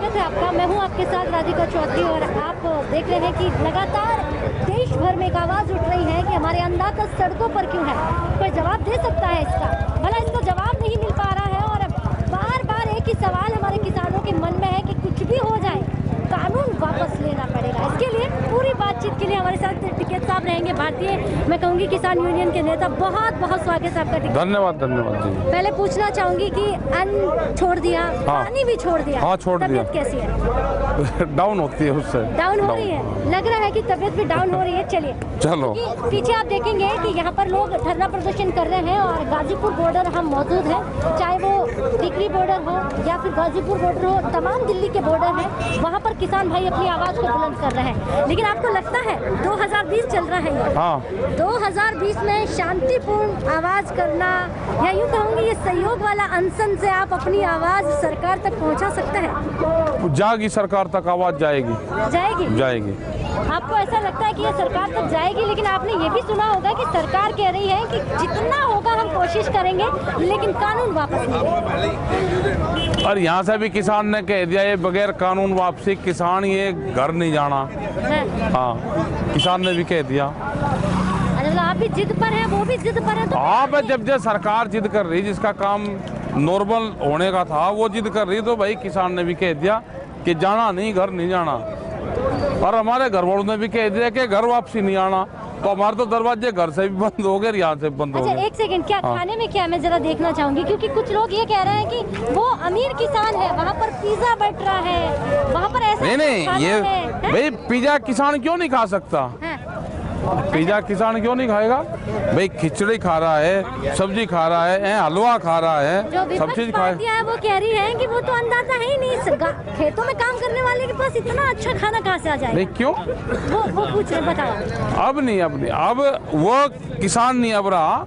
स्वागत है आपका। मैं हूं आपके साथ राधिका चौधरी और आप देख रहे हैं कि लगातार देश भर में एक आवाज़ उठ रही है कि हमारे अन्नदाता सड़कों पर क्यों है। कोई जवाब दे सकता है इसका? भला इसका जवाब नहीं मिल पा रहा है और बार बार एक ही सवाल हमारे किसानों के मन में है कि कुछ भी हो जाए कानून वापस लेना पड़ेगा। इसके लिए पूरी बातचीत के लिए हमारे साथ टिकैत साहब रहेंगे, भारतीय मैं कहूँगी किसान यूनियन के नेता। बहुत बहुत स्वागत है आपका। धन्यवाद धन्यवाद जी। पहले पूछना चाहूंगी कि अन्न छोड़ दिया, पानी भी छोड़ दिया, हाँ छोड़ दिया। तबीयत कैसी है? डाउन होती है उससे। डाउन हो रही है, लग रहा है कि तबीयत भी डाउन हो रही है। चलिए चलो। पीछे आप देखेंगे कि यहाँ पर लोग धरना प्रदर्शन कर रहे हैं और गाजीपुर बॉर्डर हम मौजूद हैं, चाहे वो टिकरी बॉर्डर हो या फिर गाजीपुर बॉर्डर हो, तमाम दिल्ली के बॉर्डर हैं, वहाँ पर किसान भाई अपनी आवाज़ को बुलंद कर रहे हैं। लेकिन आपको लगता है 2020 चल रहा है ये, हाँ 2020 में शांतिपूर्ण आवाज़ करना या यूँ कहूँगी ये सहयोग वाला अनशन से आप अपनी आवाज़ सरकार तक पहुँचा सकते हैं? जाएगी सरकार तक, आवाज जाएगी जाएगी जाएगी। आपको ऐसा लगता है कि ये सरकार तक जाएगी? लेकिन आपने ये भी सुना होगा कि सरकार कह रही है कि जितना होगा हम कोशिश करेंगे लेकिन कानून वापस नहीं। और यहाँ से भी किसान ने कह दिया ये बगैर कानून वापसी किसान ये घर नहीं जाना। हाँ किसान ने भी कह दिया। आप भी जिद पर हैं, वो भी जिद पर है, तो आप जब सरकार जिद कर रही, जिसका काम नॉर्मल होने का था वो जिद कर रही, तो भाई किसान ने भी कह दिया कि जाना नहीं, घर नहीं जाना। और हमारे घर वालों ने भी कह दिया कि घर वापसी नहीं आना। तो हमारे तो दरवाजे घर से भी बंद हो गए, यहाँ से बंद हो गए। अच्छा एक सेकंड, क्या खाने में क्या मैं जरा देखना चाहूंगी, क्योंकि कुछ लोग ये कह रहे हैं कि वो अमीर किसान है, वहाँ पर पिज्जा बट रहा है, वहाँ पर ऐसा नहीं ये भाई पिज्जा किसान क्यों नहीं खा सकता? पिज्जा किसान क्यों नहीं खाएगा भाई? खिचड़ी खा रहा है, सब्जी खा रहा है, हलवा खा रहा है, सब चीज खाए। वो कह रही है कि वो तो अंदाजा है ही नहीं, खेतों में काम करने वाले के पास इतना अच्छा खाना कहाँ से आ जाएगा? नहीं क्यों? वो पूछ रहे, बताओ। अब नहीं अब वो किसान नहीं अब रहा।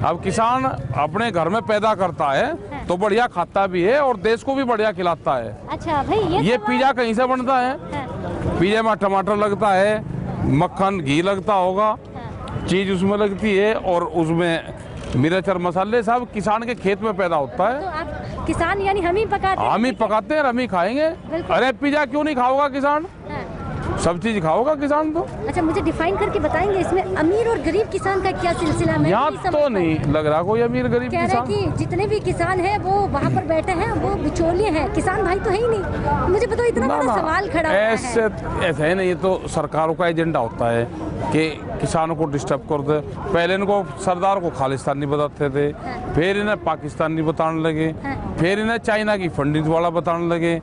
अब किसान अपने घर में पैदा करता है तो बढ़िया खाता भी है और देश को भी बढ़िया खिलाता है। अच्छा भाई ये पिज्जा कहीं से बनता है? पिज्जे में टमाटर लगता है, मक्खन घी लगता होगा, चीज उसमें लगती है और उसमें मिर्च और मसाले सब किसान के खेत में पैदा होता है। तो आप किसान यानी हम ही पकाते हैं? हम ही पकाते हैं और हम ही खाएंगे। अरे पिज्जा क्यों नहीं खाओगा किसान? सब चीज खाओगा किसान तो। अच्छा मुझे डिफाइन करके बताएंगे इसमें अमीर और गरीब किसान का क्या सिलसिला है? यहाँ तो नहीं लग रहा कोई अमीर गरीब किसान। कि जितने भी किसान हैं वो वहाँ पर बैठे हैं, वो बिचौलिए हैं, किसान भाई तो है ही नहीं। मुझे बताओ, इतना बड़ा सवाल खड़ा है। ऐसे है नहीं, ये तो सरकारों का एजेंडा होता है कि किसानों को डिस्टर्ब कर दे। पहले इनको सरदार को खालिस्तानी बताते थे, फिर इन्हें पाकिस्तानी बताने लगे, फिर इन्हें चाइना की फंडिंग वाला बताने लगे,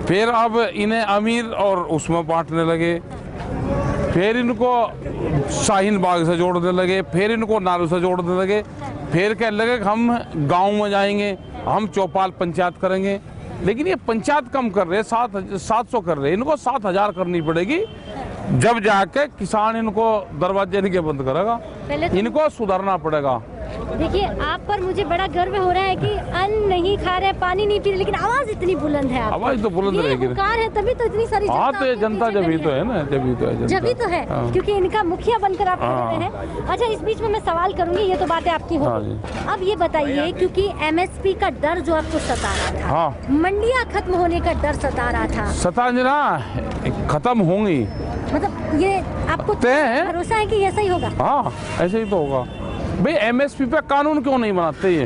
फिर अब इन्हें अमीर और उसमें बांटने लगे, फिर इनको शाहीन बाग से जोड़ने लगे, फिर इनको नारू से जोड़ने लगे, फिर कहने लगे हम गांव में जाएंगे, हम चौपाल पंचायत करेंगे। लेकिन ये पंचायत कम कर रहे, 700 कर रहे, इनको 7000 करनी पड़ेगी, जब जाके किसान इनको दरवाजे नहीं बंद करेगा। इनको सुधारना पड़ेगा। देखिए आप पर मुझे बड़ा गर्व हो रहा है कि अन्न नहीं खा रहे, पानी नहीं पी रहे, लेकिन आवाज इतनी बुलंद है। आवाज तो बुलंद रहेगी, है तभी तो इतनी सारी जनता जब तो है ना, जब तो है क्योंकि इनका मुखिया बनकर आप खड़े हैं। अच्छा इस बीच में मैं सवाल करूंगी, ये तो बातें आपकी होगी। अब ये बताइए, क्योंकि MSP का डर जो आपको सता रहा था, मंडियाँ खत्म होने का डर सता रहा था, खत्म होंगी, मतलब ये आपको भरोसा है कि ऐसा ही होगा? हाँ ऐसे ही तो होगा भाई। MSP पे कानून क्यों नहीं बनाते ये?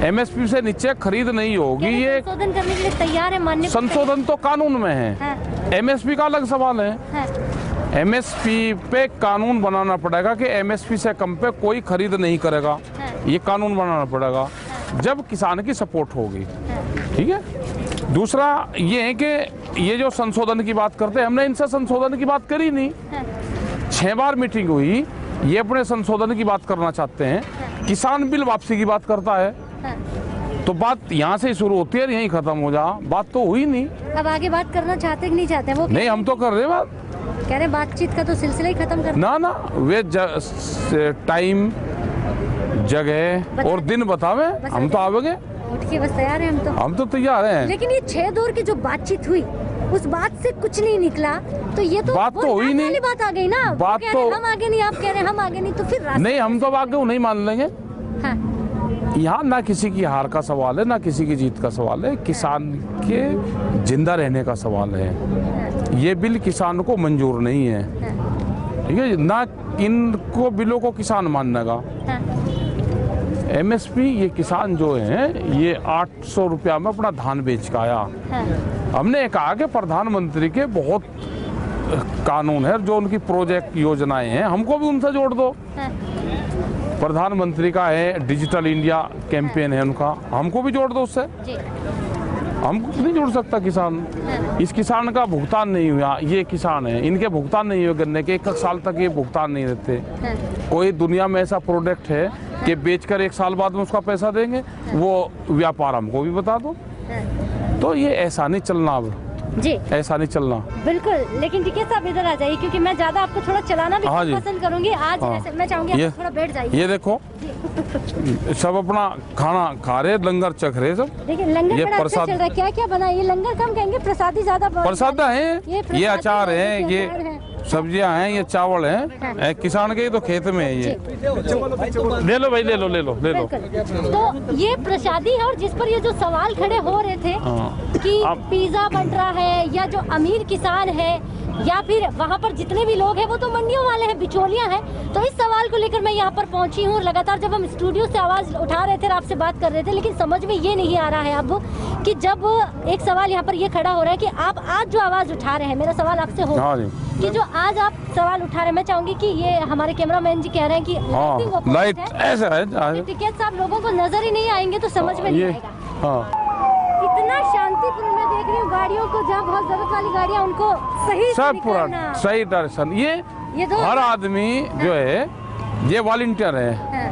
MSP से नीचे खरीद नहीं होगी, ये संशोधन करने के लिए तैयार है मानने? संशोधन तो कानून में है, MSP का अलग सवाल है। MSP पे कानून बनाना पड़ेगा कि MSP से कम पे कोई खरीद नहीं करेगा, ये कानून बनाना पड़ेगा, जब किसान की सपोर्ट होगी। ठीक है। दूसरा ये है कि ये जो संशोधन की बात करते हैं, हमने इनसे संशोधन की बात करी नहीं। 6 बार मीटिंग हुई, ये अपने संशोधन की बात करना चाहते हैं, किसान बिल वापसी की बात करता है। तो बात यहाँ से ही शुरू होती है, यहीं खत्म हो जा, बात तो हुई नहीं। अब आगे बात करना चाहते कि नहीं चाहते? वो नहीं हम तो कर रहे हैं बात, कह रहे बातचीत का तो सिलसिला ही खत्म कर ना वे टाइम जगह और दिन बतावे, हम तो आवेंगे, उठ के बस तैयार है हम तो तैयार हैं। लेकिन ये 6 दौर की जो बातचीत हुई उस बात से कुछ नहीं निकला, तो ये तो बात तो हुई नहीं, बात आ गई ना। बात तो हम आगे नहीं, आप कह रहे हैं हम आगे नहीं, तो फिर नहीं हम तो आगे नहीं मान लेंगे। यहाँ ना किसी की हार का सवाल है, ना किसी की जीत का सवाल है, किसान के जिंदा रहने का सवाल है। ये बिल किसान को मंजूर नहीं है, ठीक है ना, इनको बिलों को किसान मानेगा। MSP ये किसान जो है ये 800 रुपया में अपना धान बेच के आया। हमने कहा कि प्रधानमंत्री के बहुत कानून है जो उनकी प्रोजेक्ट योजनाएं हैं, हमको भी उनसे जोड़ दो। प्रधानमंत्री का है डिजिटल इंडिया कैंपेन है उनका, हमको भी जोड़ दो उससे। हमको नहीं जोड़ सकता किसान। इस किसान का भुगतान नहीं हुआ, ये किसान है, इनके भुगतान नहीं हुए गन्ने के, 1 साल तक ये भुगतान नहीं देते। कोई दुनिया में ऐसा प्रोडक्ट है कि बेचकर 1 साल बाद में उसका पैसा देंगे, वो व्यापार हमको भी बता दो। तो ये ऐसा नहीं चलना, अब जी ऐसा नहीं चलना बिल्कुल। लेकिन ठीक है साहब, इधर आ जाइए क्योंकि मैं ज्यादा आपको थोड़ा चलाना भी पसंद करूंगी आज। मैं चाहूंगी आप थोड़ा बैठ जाइए। ये देखो सब अपना खाना खा रहे, लंगर चख रहे सब। देखिए लंगर बड़ा अच्छा चल रहा है। क्या क्या बना? ये लंगर कम कहेंगे, प्रसादी ज्यादा। प्रसाद है, ये अचार है, ये सब्जियां हैं, ये चावल है, किसान के तो खेत में है ये। ले लो भाई, ले लो ले लो ले लो। तो ये प्रसादी है। और जिस पर ये जो सवाल खड़े हो रहे थे कि पिज्जा बन रहा है या जो अमीर किसान है या फिर वहाँ पर जितने भी लोग हैं वो तो मंडियों वाले हैं, बिचौलियां हैं। तो इस सवाल को लेकर मैं यहाँ पर पहुँची हूँ। लगातार जब हम स्टूडियो से आवाज उठा रहे थे और आपसे बात कर रहे थे, लेकिन समझ में ये नहीं आ रहा है अब कि जब एक सवाल यहाँ पर ये खड़ा हो रहा है कि आप आज जो आवाज उठा रहे हैं, मेरा सवाल आपसे हो कि जो आज आप सवाल उठा रहे हैं, मैं चाहूंगी कि ये हमारे कैमरामैन जी कह रहे हैं कि लाइट ऐसा है, टिकट साहब लोगों को नजर ही नहीं आएंगे तो समझ में नहीं आएगा। इतना शांतिपूर्ण मैं देख रही हूँ गाड़ियों को, जहाँ बहुत जरूरत वाली गाड़ियाँ उनको सही सब पूरा सही दर्शन। ये हर आदमी जो है ये वॉलंटियर है।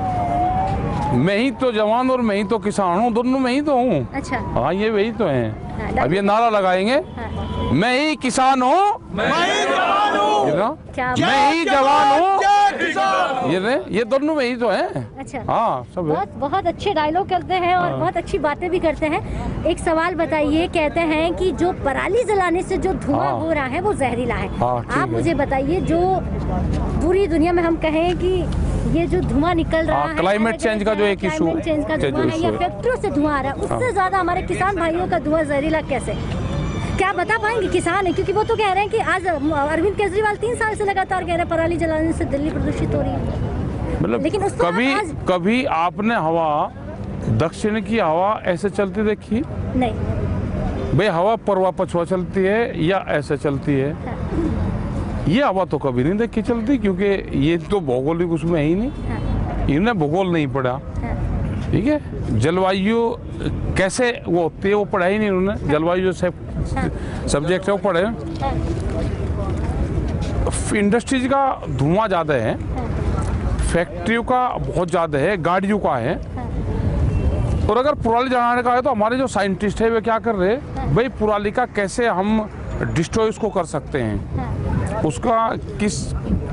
मैं ही तो जवान और मैं ही तो किसान हूँ, दोनों मैं ही तो हूँ। अच्छा हाँ, ये वही तो है। अब ये नारा लगाएंगे, मैं ही किसान हूँ, मैं ही जवान हूँ, मैं ही जवान हूँ, ये दोनों में ही तो है। अच्छा हाँ, सब बहुत बहुत अच्छे डायलॉग करते हैं और बहुत अच्छी बातें भी करते हैं। एक सवाल बताइए, कहते हैं कि जो पराली जलाने से जो धुआं हो रहा है वो जहरीला है। आप मुझे बताइए, जो पूरी दुनिया में हम कहें कि ये जो धुआं निकल रहा है, क्लाइमेट चेंज का जो एक इशू, क्लाइमेट चेंज का धुआं है या फैक्ट्रियों से धुआं आ रहा है, उससे ज्यादा हमारे किसान भाइयों का धुआं जहरीला कैसे? क्या बता पाएंगे? किसान है, क्योंकि वो तो कह रहे हैं कि आज अरविंद केजरीवाल 3 साल से लगातार कह रहे हैं पराली जलाने से दिल्ली प्रदूषित हो रही है। मतलब लेकिन कभी आपने हवा दक्षिण की हवा ऐसे चलती देखी? नहीं भाई, हवा परवा पछुआ चलती है या ऐसे चलती है? ये हवा तो कभी नहीं देखी चलती, क्योंकि ये तो भौगोलिक उसमें ही नहीं, इन्हें भूगोल नहीं पढ़ा। ठीक है, जलवायु कैसे वो होती है वो पढ़ा ही नहीं उन्होंने। जलवायु जो सब्जेक्ट है वो पढ़े। इंडस्ट्रीज का धुआं ज़्यादा है, फैक्ट्रियों का बहुत ज़्यादा है, गाड़ियों का है। और अगर पराली जलाने का है तो हमारे जो साइंटिस्ट है वे क्या कर रहे हैं, भाई पराली का कैसे हम डिस्ट्रॉय उसको कर सकते हैं, उसका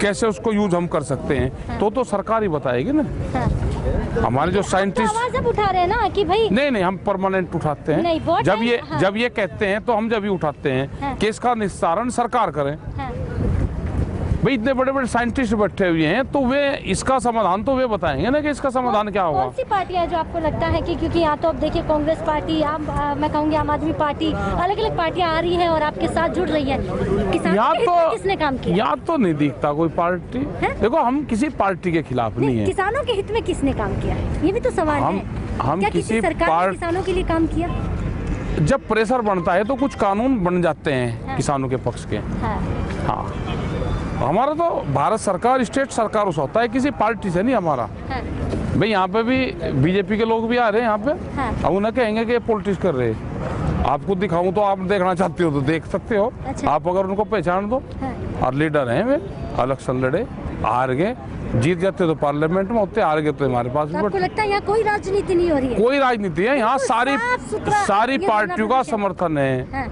कैसे उसको यूज हम कर सकते हैं, तो सरकार ही बताएगी ना। हमारे जो साइंटिस्ट आवाज अब उठा रहे हैं ना कि भाई नहीं, हम परमानेंट उठाते हैं। जब ये कहते हैं तो हम जब भी उठाते हैं कि इसका निस्तारण सरकार करे। भाई, इतने बड़े बड़े साइंटिस्ट बैठे हुए हैं तो वे इसका समाधान तो वे बताएंगे ना कि इसका समाधान क्या होगा। कौन सी पार्टियां जो आपको लगता है कि, क्योंकि यहाँ तो अब देखिए कांग्रेस पार्टी, मैं कहूँगी आम आदमी पार्टी, अलग अलग पार्टियां आ रही हैं और आपके साथ जुड़ रही है। किसान के हित में किसने काम किया? यहाँ तो नहीं दिखता कोई पार्टी। देखो, हम किसी पार्टी के खिलाफ नहीं है। किसानों के हित में किसने काम किया है, ये भी तो सवाल है। हम किसी सरकार ने किसानों के लिए काम किया? जब प्रेशर बनता है तो कुछ कानून बन जाते हैं किसानों के पक्ष के। हाँ, हमारा तो भारत सरकार, स्टेट सरकार उस होता है, किसी पार्टी से नहीं हमारा। भाई, यहाँ पे भी बीजेपी के लोग भी आ रहे हैं यहाँ पे। अब उन्हें कहेंगे कि पॉलिटिक्स कर रहे हैं। आपको दिखाऊं तो आप देखना चाहते हो तो देख सकते हो। आप अगर उनको पहचान दो। और लीडर हैं वे, इलेक्शन लड़े, हार गए, जीत जाते तो पार्लियामेंट में होते, हार गए तो हमारे पास भी। आपको लगता है यहाँ कोई राजनीति नहीं हो रही है? कोई राजनीति है यहाँ, सारी पार्टियों का समर्थन है।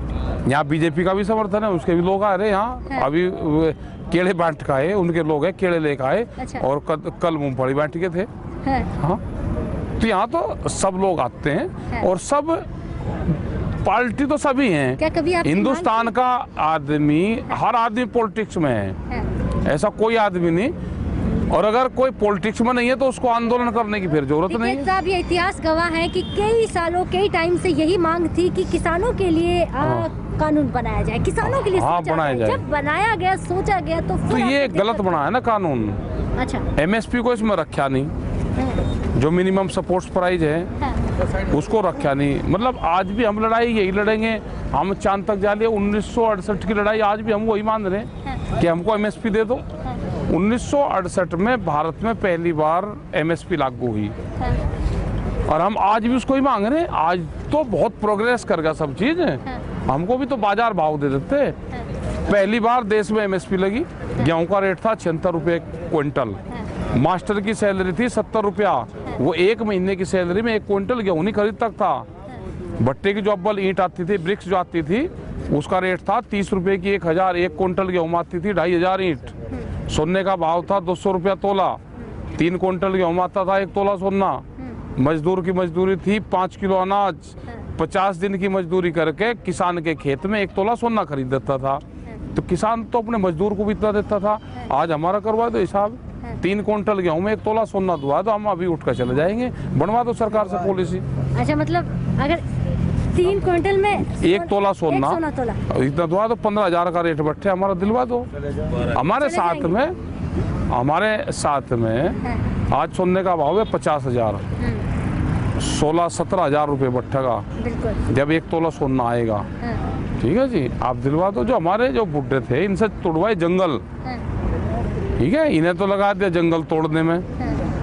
यहाँ बीजेपी का भी समर्थन है, उसके भी लोग आ रहे हैं यहाँ। अभी केले बांट का है, उनके लोग हैं, केले लेकर आए। और कल मूंगफली बांट के थे। हाँ, तो यहाँ तो सब लोग आते हैं और सब पार्टी तो सभी हैं। क्या कभी हिंदुस्तान का आदमी, हर आदमी पॉलिटिक्स में है, ऐसा कोई आदमी नहीं और अगर कोई पॉलिटिक्स में नहीं है तो उसको आंदोलन करने की फिर जरूरत नहीं है। साहब, ये इतिहास गवाह है कि कई सालों कई टाइम से यही मांग थी कि किसानों के लिए कानून बनाया जाए, किसानों के लिए सोचा बनाया जाए। जब बनाया गया, सोचा गया तो ये गलत बना है ना कानून। अच्छा, MSP को इसमें रखा नहीं, जो मिनिमम सपोर्ट प्राइस है उसको रखा नहीं। मतलब आज भी हम लड़ाई यही लड़ेंगे, हम चांद तक जा लिए। 1968 की लड़ाई आज भी हम वही मान रहे हैं कि हमको MSP दे दो। 1968 में भारत में पहली बार MSP लागू हुई और हम आज भी उसको ही मांग रहे हैं। आज तो बहुत प्रोग्रेस कर गया सब चीज़, हमको भी तो बाजार भाव दे देते। पहली बार देश में MSP लगी। गेहूं का रेट था 76 रुपये क्विंटल, मास्टर की सैलरी थी 70 रुपया। वो एक महीने की सैलरी में 1 क्विंटल गेहूं नहीं खरीद सकता। भट्टे की जो अव्वल ईंट आती थी, ब्रिक्स जो आती थी, उसका रेट था 30 रुपये की 1000। 1 क्विंटल गेहूं आती थी 2500 ईंट। सोने का भाव था 200 रुपया तोला। 3 क्विंटल गेहूं आता था 1 तोला सोना। मजदूर की मजदूरी थी 5 किलो अनाज। 50 दिन की मजदूरी करके किसान के खेत में 1 तोला सोना खरीद देता था। तो किसान तो अपने मजदूर को भी इतना देता था। आज हमारा करवा दो हिसाब, 3 क्विंटल गेहूं में 1 तोला सोना दुआ तो हम अभी उठ कर चले जाएंगे। बनवा दो सरकार से पॉलिसी। अच्छा, मतलब अगर 3 क्विंटल में 1 तोला सोना इतना दुआ तो 15,000 का रेट बैठे हमारा दिलवा दो। हमारे साथ में आज सोने का भाव है 50,000, 16-17 हजार रुपये बट्ठा का जब 1 तोला सोना आएगा। ठीक है जी, आप दिलवा दो। जो हमारे जो बुड्ढे थे इनसे तोड़वाए जंगल, ठीक है, इन्हें तो लगा दिया जंगल तोड़ने में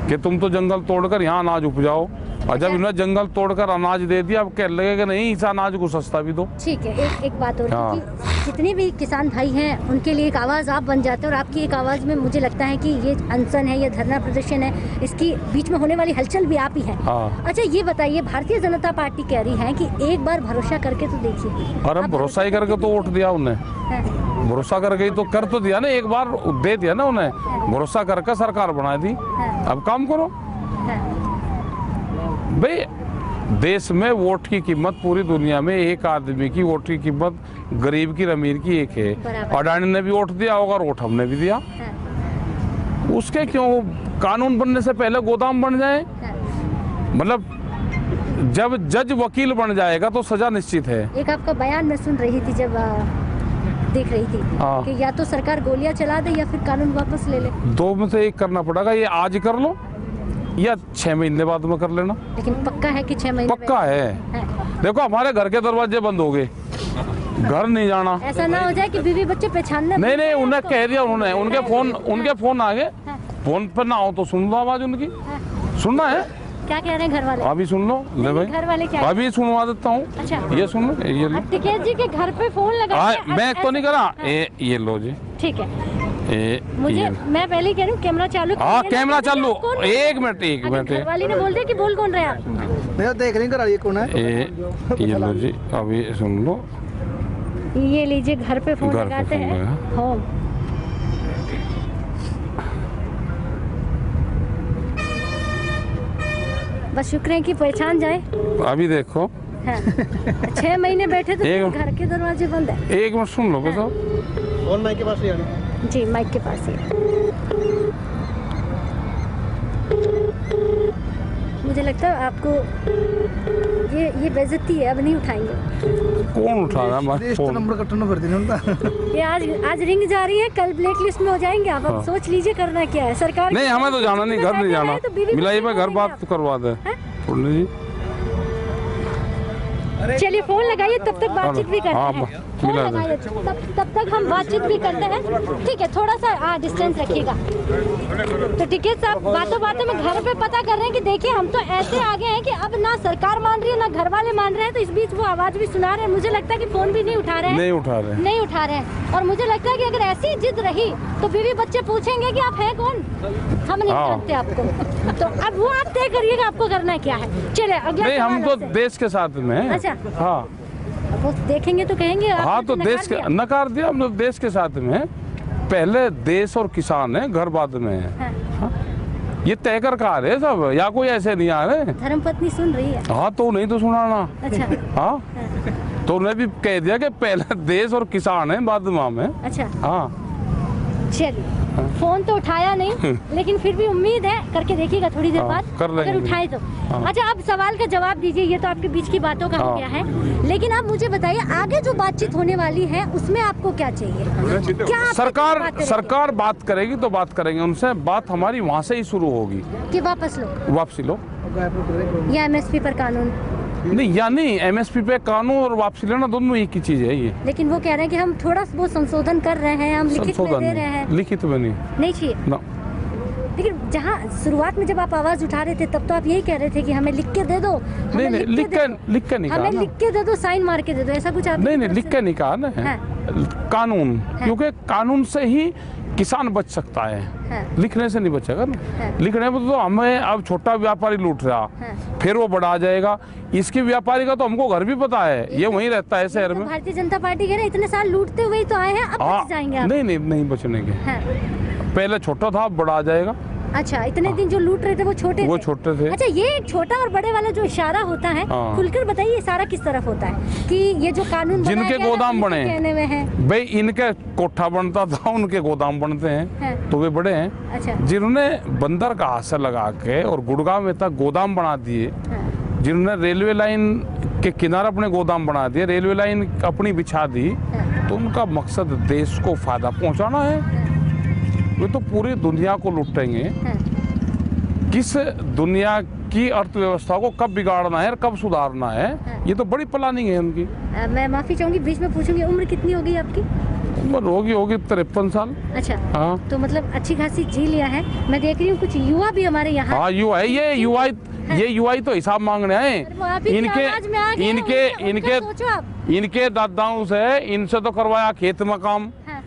कि तुम तो जंगल तोड़कर यहाँ अनाज उपजाओ। और जब इन्होंने जंगल तोड़कर अनाज दे दिया, अब क्या लगेगा नहीं इस अनाज को सस्ता भी दो। ठीक है, एक बात और कि जितने भी किसान भाई हैं उनके लिए एक आवाज़ आप बन जाते हैं और आपकी एक आवाज़ में मुझे लगता है कि ये अनशन है, ये धरना प्रदर्शन है, इसकी बीच में होने वाली हलचल भी आप ही है। अच्छा, ये बताइए, भारतीय जनता पार्टी कह रही है कि एक बार भरोसा करके तो देखिए। और हम भरोसा ही करके तो वोट दिया उन्हें, भरोसा करके तो कर तो दिया ना, एक बार दे दिया ना उन्हें, भरोसा करके सरकार बना दी। अब काम करो भाई। देश में वोट की कीमत पूरी दुनिया में एक आदमी की वोट की कीमत गरीब की अमीर की एक है। अडानी ने भी वोट दिया होगा, वोट हमने भी दिया। उसके क्यों कानून बनने से पहले गोदाम बन जाए? मतलब जब जज वकील बन जाएगा तो सजा निश्चित है। एक आपका बयान मैं सुन रही थी जब देख रही थी कि या तो सरकार गोलियां चला दे या फिर कानून वापस ले ले। 2 में से एक करना पड़ेगा। ये आज कर लो या 6 महीने बाद में कर लेना। लेकिन पक्का है कि 6 महीने? पक्का है। देखो हमारे घर के दरवाजे बंद हो गए, घर नहीं जाना। ऐसा ना हो जाए कि बीवी बच्चे पहचानने। नहीं, उन्हें कह दिया उन्होंने, उनके फोन आ गए। फोन पर ना हो तो सुन लो आवाज उनकी। सुनना है? क्या कह रहे हैं घर वाले? अभी सुन लो। ले भाई, घर वाले क्या? अभी सुनवा देता हूँ। अच्छा, ये सुन लो। ये लो। टिकैत जी के घर पे फोन लगा। मैं तो नहीं करा। ये लो जी। ठीक है, मुझे मैं पहले कह रही हूँ कैमरा चालू। हाँ, कैमरा चालू। एक मिनट। घर वाली ने बोल दिया कि बोल कौन रहे आप? मैं देख रही हूँ कौन है। ये लो जी, अभी सुन लो। ये लीजिए, घर पे फोन लगाते हैं। होम बस शुक्र है कि पहचान जाए। अभी देखो। 6 महीने बैठे तो घर के दरवाजे बंद है। एक मिनट सुन लो बस। और माइक के पास ही आना। जी, माइक के पास ही। मुझे लगता है आपको ये बेइज्जती है, अब नहीं उठाएंगे। कौन उठा रहा है? नंबर कटना पड़ती है। ये आज रिंग जा रही है, कल ब्लैक लिस्ट में हो जाएंगे आप। अब सोच लीजिए करना क्या है। सरकार नहीं, हमें तो जाना नहीं, घर नहीं जाना। मिलाई में घर बात तो करवा दे। चलिए फोन लगाइए, तब तक बातचीत भी करते हैं। फोन लगाइए, तब तक हम बातचीत भी करते हैं। ठीक है, थोड़ा सा डिस्टेंस रखिएगा। तो टिकैत साहब बातों में घर पे पता कर रहे हैं कि देखिए हम तो ऐसे आगे हैं कि अब ना सरकार मान रही है ना घर वाले मान रहे हैं। तो इस बीच वो आवाज भी सुना रहे हैं। मुझे लगता है कि फोन भी नहीं उठा रहे हैं। नहीं उठा रहे हैं। और मुझे लगता है कि अगर ऐसी जिद रही तो बीवी बच्चे पूछेंगे कि आप हैं कौन, हम नहीं जानते आपको। तो अब वो आप तय करिएगा आपको करना क्या है। चले अगला। हम तो देश के साथ में। अच्छा, हाँ, वो देखेंगे तो कहेंगे। हाँ, तो देश के नकार दिया हमने। देश के साथ में पहले देश और किसान है, घर बाद में है। हाँ। ये तय कर आ रहे सब, या कोई ऐसे नहीं आ रहे। धर्मपत्नी सुन रही है। हाँ, तो नहीं तो सुनाना। अच्छा। हाँ, तो उन्हें भी कह दिया कि पहले देश और किसान है, बाद में। अच्छा, हाँ, चलिए फोन तो उठाया नहीं, लेकिन फिर भी उम्मीद है करके देखिएगा थोड़ी देर हाँ, बाद, कर लेंगे। अगर उठाए तो। हाँ। अच्छा, आप सवाल का जवाब दीजिए, ये तो आपके बीच की बातों का हो हाँ। गया है, लेकिन आप मुझे बताइए आगे जो बातचीत होने वाली है उसमें आपको क्या चाहिए? क्या आपकी सरकार बात करेगी? सरकार बात करेगी तो बात करेंगे उनसे, बात हमारी वहाँ से ही शुरू होगी। कि वापस लो वापसी लो या एमएसपी पर कानून? नहीं, या नहीं, एमएसपी पे कानून और वापसी लेना दोनों एक ही चीज है ये। लेकिन वो कह रहे हैं कि हम थोड़ा वो संशोधन कर रहे हैं, हम लिखित में संशोधन दे रहे हैं। नहीं, लिखित में नहीं नहीं चाहिए। ना। लेकिन जहाँ शुरुआत में जब आप आवाज उठा रहे थे तब तो आप यही कह रहे थे कि हमें लिख के दे दो, नहीं नहीं, लिख के नहीं कहा हमें ना। लिख के दे दो, साइन मार के दे दो, ऐसा कुछ आप नहीं नहीं, लिख के नहीं कहा ना। हाँ। कानून, क्योंकि कानून से ही किसान बच सकता है, हाँ। लिखने से नहीं बचेगा ना। हाँ। लिखने में तो हमें अब छोटा व्यापारी लूट रहा, हाँ। फिर वो बड़ा जाएगा। इसके व्यापारी का तो हमको घर भी पता है, ये वहीं रहता है शहर तो में। भारतीय जनता पार्टी के ना इतने साल लूटते हुए ही तो आए हैं, अब बच जाएंगे आप। नहीं नहीं नहीं, बचने के। हाँ। पहले छोटा था, अब बड़ा आ जाएगा। अच्छा, इतने दिन जो लूट रहे थे वो छोटे वो थे? छोटे थे। अच्छा, ये एक छोटा और बड़े वाला जो इशारा होता है, हाँ। खुलकर बताइए इशारा किस तरफ होता है? कि ये जो कानून बनाया जिनके गया है, गोदाम उनके बने कहने में है। भाई, इनके कोठा बनता था, उनके गोदाम बनते हैं, हाँ। तो वे बड़े हैं। अच्छा। जिन्होंने बंदर का हाथ से लगा के और गुड़गांव में तक गोदाम बना दिए, हाँ। जिन्होंने रेलवे लाइन के किनारे अपने गोदाम बना दिए, रेलवे लाइन अपनी बिछा दी, हाँ। तो उनका मकसद देश को फायदा पहुंचाना है। वे तो पूरी दुनिया को लुटेंगे। हाँ। किस दुनिया की अर्थव्यवस्था को कब बिगाड़ना है और कब सुधारना है, हाँ। ये तो बड़ी प्लानिंग है उनकी। मैं माफी चाहूंगी, बीच में पूछूंगी, उम्र कितनी होगी आपकी? उम्र होगी 53 साल। अच्छा। हाँ। तो मतलब अच्छी खासी जी लिया है। मैं देख रही हूँ कुछ युवा भी हमारे यहाँ। हाँ, युवा है, ये युवा तो हिसाब मांगने आए। वो आप ही की आवाज में आ गए हैं, उनका सोचो आप। इनके दादाओं से, इनसे तो करवाया खेत में काम, हाँ।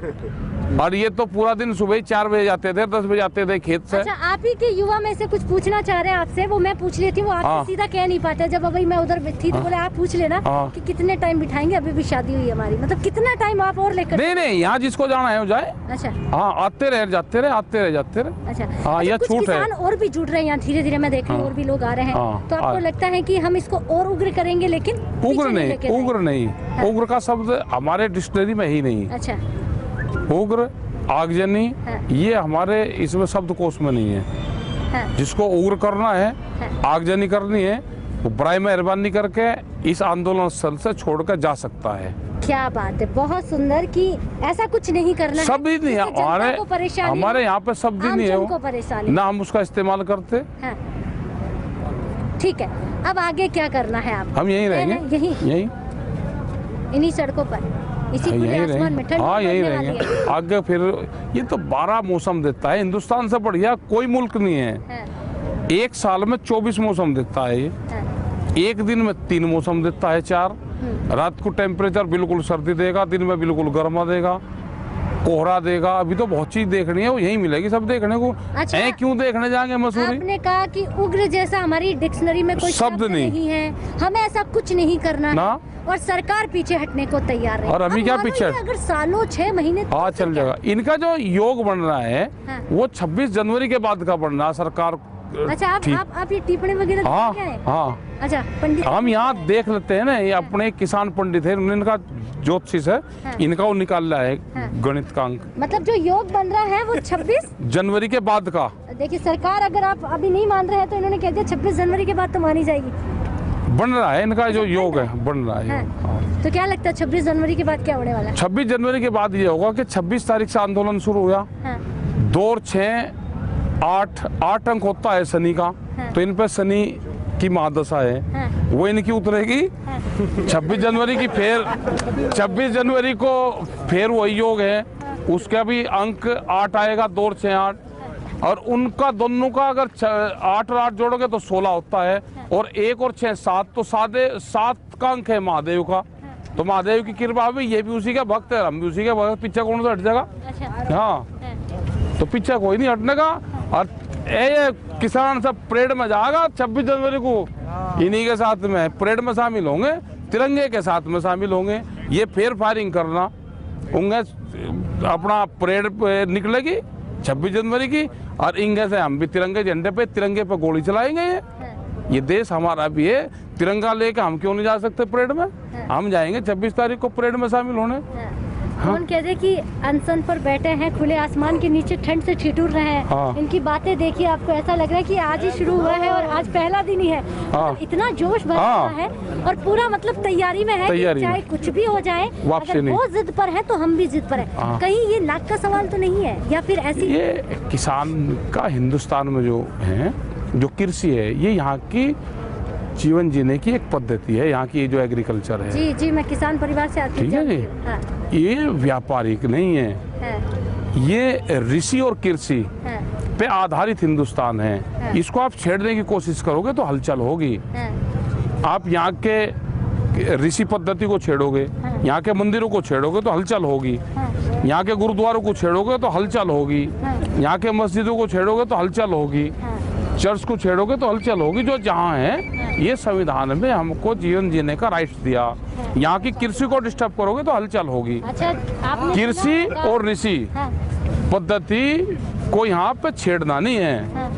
और ये तो पूरा दिन सुबह 4 बजे जाते थे, 10 बजे आते थे खेत से। अच्छा, आप ही के युवा में से कुछ पूछना चाह रहे हैं आपसे, वो मैं पूछ लेती हूँ, हाँ। आपसे सीधा कह नहीं पाते। जब अभी मैं उधर थी तो बोले आप पूछ लेना हाँ। कि कितने टाइम बिठाएंगे, अभी भी शादी हुई हमारी, मतलब कितना टाइम आप और लेकर? नहीं नहीं, यहाँ जिसको जाना है वो जाए। अच्छा। हाँ, आते रहे जाते रहे, आते रहे जाते रहे। अच्छा। हाँ, यह कुछ छूट है। किसान और भी जुड़ रहे हैं यहाँ, धीरे धीरे मैं देख रही हूँ, हाँ। और भी लोग आ रहे हैं। हाँ। तो आपको लगता है कि हम इसको और उग्र करेंगे, लेकिन उग्र पीछे नहीं, लेके जाएंगे? उग्र नहीं, उग्र का शब्द हमारे डिक्शनरी में ही नहीं। अच्छा। उग्र, आगजनी, हाँ। ये हमारे इसमें शब्दकोश में नहीं है। हाँ। जिसको उग्र करना है, हाँ। आगजनी करनी है, वो बराए मेहरबानी करके इस आंदोलन स्थल से छोड़कर जा सकता है। क्या बात है, बहुत सुंदर कि ऐसा कुछ नहीं करना है। शब्द ही नहीं है जिससे जनता को परेशानी हमारे हो, यहाँ पे शब्द ही आम नहीं है जन को वो। परेशानी। ना हम उसका इस्तेमाल करते। हाँ। ठीक है, अब आगे क्या करना है आप? हम यहीं रहेंगे, यहीं इन्हीं सड़कों पर, इसी खुले यहीं आसमान में रहेंगे। ठंड हाँ, यहीं पड़ने वाली रहेंगे है। आगे। फिर ये तो 12 मौसम देता है, हिंदुस्तान से बढ़िया कोई मुल्क नहीं है। हाँ। एक साल में 24 मौसम देता है ये। हाँ। एक दिन में 3 मौसम देता है, 4। रात को टेम्परेचर बिल्कुल सर्दी देगा, दिन में बिल्कुल गर्मा देगा, कोहरा देगा। अभी तो बहुत चीज देखनी है, वो यहीं मिलेगी सब देखने को। अच्छा। क्यों देखने जाएंगे मसूरी? आपने कहा कि उग्र जैसा हमारी डिक्शनरी में कोई शब्द शब्द नहीं है, हमें ऐसा कुछ नहीं करना ना। है, और सरकार पीछे हटने को तैयार है। और अभी अब क्या मानो पीछे? ये अगर सालों 6 महीने हाँ, चल जाएगा। इनका जो योग बन रहा है, हाँ। वो 26 जनवरी के बाद का बन रहा है। सरकार अच्छा, ठीक। आप ये टिप्पणी वगैरह हाँ क्या है? हाँ, अच्छा, पंडित हम यहाँ देख लेते हैं ना, ये अपने किसान पंडित है, इनका ज्योतिष है, हाँ। इनका वो निकाल रहा है हाँ। गणित का अंक मतलब जो योग बन रहा है वो 26 जनवरी के बाद का। देखिए, सरकार अगर आप अभी नहीं मान रहे हैं तो इन्होंने कह दिया 26 जनवरी के बाद तो मानी जाएगी। बन रहा है इनका जो योग है, बन रहा है। हाँ। हाँ। तो क्या लगता है 26 जनवरी के बाद क्या होने वाला है? 26 जनवरी के बाद ये होगा कि 26 तारीख से आंदोलन शुरू हुआ। हाँ। 2 और 6 8 अंक होता है शनि का, हाँ। तो इन पे शनि की महादशा है, हाँ। वो इनकी उतरेगी। हाँ। 26 जनवरी की फिर 26 जनवरी को फिर वही योग है, उसका भी अंक 8 आएगा, 2 और 6 8, और उनका दोनों का अगर 8 और 8 जोड़ोगे तो 16 होता है, और 1 और 6 7, तो 7 का अंक है महादेव का। तो महादेव की कृपा भी, ये भी उसी का भक्त है, हम भी उसी के भक्त। पीछे कौन सा हट जाएगा? अच्छा। हाँ, तो पीछे कोई नहीं हटने का। और ये किसान सब परेड में जाएगा 26 जनवरी को, इन्हीं के साथ में परेड में शामिल होंगे, तिरंगे के साथ में शामिल होंगे। ये फेयर फायरिंग करना होंगे, अपना परेड पे निकलेगी 26 जनवरी की, और इंगे से हम भी तिरंगे झंडे पे, तिरंगे पे गोली चलाएंगे। ये देश हमारा भी है, तिरंगा लेके हम क्यों नहीं जा सकते परेड में? हम जाएंगे 26 तारीख को परेड में शामिल होने। कौन कह दे कि अनशन पर बैठे हैं, खुले आसमान के नीचे ठंड से ठिठुर रहे हैं। हाँ। इनकी बातें देखिए, आपको ऐसा लग रहा है कि आज ही शुरू हुआ है और आज पहला दिन ही है। हाँ। इतना जोश भरा हाँ। है और पूरा मतलब तैयारी में है कि तैयारी चाहे में। कुछ भी हो जाए, वापसी अगर नहीं। वो जिद पर है तो हम भी जिद पर है। हाँ। कहीं ये नाक का सवाल तो नहीं है, या फिर ऐसी ये किसान का हिंदुस्तान में जो है, जो कृषि है, ये यहाँ की जीवन जीने की एक पद्धति है। यहाँ की जो एग्रीकल्चर है, जी जी, मैं किसान परिवार से आती हूँ। ठीक है जी। हाँ, ये व्यापारिक नहीं है, हाँ, ये ऋषि और कृषि हाँ, पे आधारित हिंदुस्तान है। हाँ। इसको आप छेड़ने की कोशिश करोगे तो हलचल होगी। हाँ, आप यहाँ के ऋषि पद्धति को छेड़ोगे, हाँ। यहाँ के मंदिरों को छेड़ोगे तो हलचल होगी, हाँ, यहाँ के गुरुद्वारों को छेड़ोगे तो हलचल होगी, हाँ। यहाँ के मस्जिदों को छेड़ोगे तो हलचल होगी, हाँ, चर्च को छेड़ोगे तो हलचल होगी। जो जहाँ है, ये संविधान में हमको जीवन जीने का राइट दिया। यहाँ की कृषि को डिस्टर्ब करोगे तो हलचल होगी। अच्छा, आपने कृषि सुना होगा- और ऋषि हाँ, पद्धति को यहाँ पे छेड़ना नहीं है। हाँ।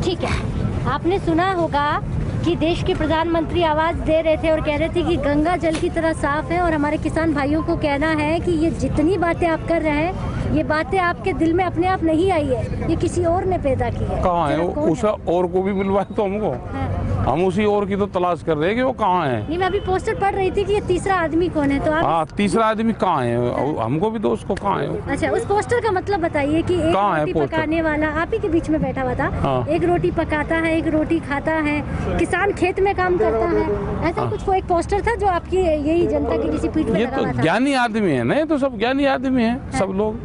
ठीक है, आपने सुना होगा कि देश के प्रधानमंत्री आवाज दे रहे थे और कह रहे थे कि गंगा जल की तरह साफ है, और हमारे किसान भाइयों को कहना है कि ये जितनी बातें आप कर रहे हैं, ये बातें आपके दिल में अपने आप नहीं आई है, ये किसी और ने पैदा की है। कहाँ है जरा वो? कौन उस और को भी मिलवाए तो हमको, हाँ। हम उसी और की तो तलाश कर रहे हैं कि वो कहाँ है। नहीं, मैं अभी पोस्टर पढ़ रही थी कि ये तीसरा आदमी कौन है, तो आप हाँ, तीसरा आदमी कहाँ है? हमको भी तो उसको कहाँ है वो? अच्छा, उस पोस्टर का मतलब बताइए कि एक कहाँ है रोटी पोस्टर? पकाने वाला आप ही के बीच में बैठा हुआ था। हाँ। एक रोटी पकाता है, एक रोटी खाता है, किसान खेत में काम करता है, ऐसा हाँ। कुछ कोई एक पोस्टर था जो आपकी यही जनता की किसी पीठ पे ये लगा तो हुआ था। ज्ञानी आदमी है ना, ये तो सब ज्ञानी आदमी है सब लोग।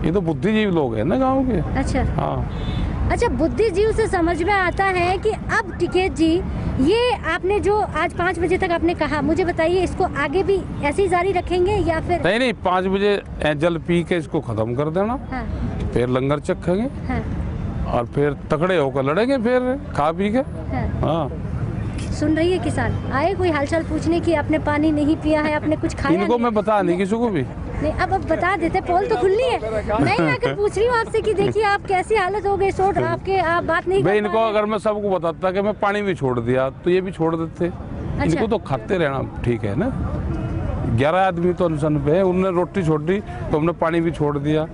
ये तो बुद्धिजीवी लोग हैं ना गाँव के। अच्छा हाँ, अच्छा, बुद्धिजीव से समझ में आता है कि अब टिकैत जी, ये आपने जो आज 5 बजे तक आपने कहा, मुझे बताइए इसको आगे भी ऐसे ही जारी रखेंगे या फिर? नहीं 5 बजे जल पी के इसको खत्म कर देना, हाँ, फिर लंगर चखेंगे हाँ, और फिर तकड़े होकर लड़ेंगे फिर खा पी के। हाँ। हाँ, सुन रही है किसान, आए कोई हालचाल पूछने की, आपने पानी नहीं पिया है, आपने कुछ खाया इनको नहीं? मैं बता नहीं किसी को भी। नहीं, अब बता देते, पोल तो खुलनी है। मैं आकर पूछ रही हूँ आपसे कि देखिए आप कैसी हालत हो गई, शोट आपके, आप बात नहीं भाई कर इनको पा रहे। अगर मैं सबको बताता कि मैं पानी भी छोड़ दिया तो ये भी छोड़ देते। इनको तो खाते रहना ठीक है ना। 11 आदमी तो अनशन पे है, उन्होंने रोटी छोड़ दी तो हमने पानी भी छोड़ दिया।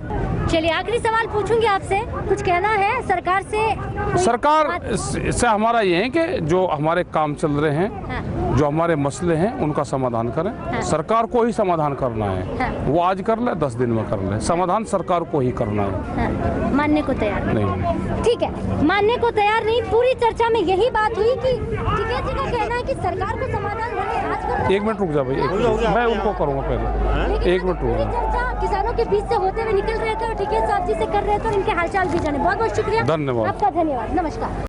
चलिए, आखिरी सवाल पूछूंगी आपसे, कुछ कहना है सरकार से? कोई सरकार बात- से हमारा ये है कि जो हमारे काम चल रहे हैं, हाँ, जो हमारे मसले हैं, उनका समाधान करें। हाँ। सरकार को ही समाधान करना है। हाँ। वो आज कर ले, 10 दिन में कर ले, समाधान सरकार को ही करना है। हाँ, मानने को तैयार नहीं, ठीक है, मानने को तैयार नहीं। पूरी चर्चा में यही बात हुई कि टिकैत जी का कहना है कि सरकार को समाधान भले आज कर, 1 मिनट रुक जा भाई, 1 मिनट मैं उनको करूँगा पहले। लेकिन 1 मिनट रुक पूरी जा। चर्चा किसानों के बीच से होते हुए निकल रहे थे और टिकैत साहब जी से कर रहे थे और इनके हालचाल भी जाने। बहुत बहुत शुक्रिया, धन्यवाद। आपका धन्यवाद, नमस्कार।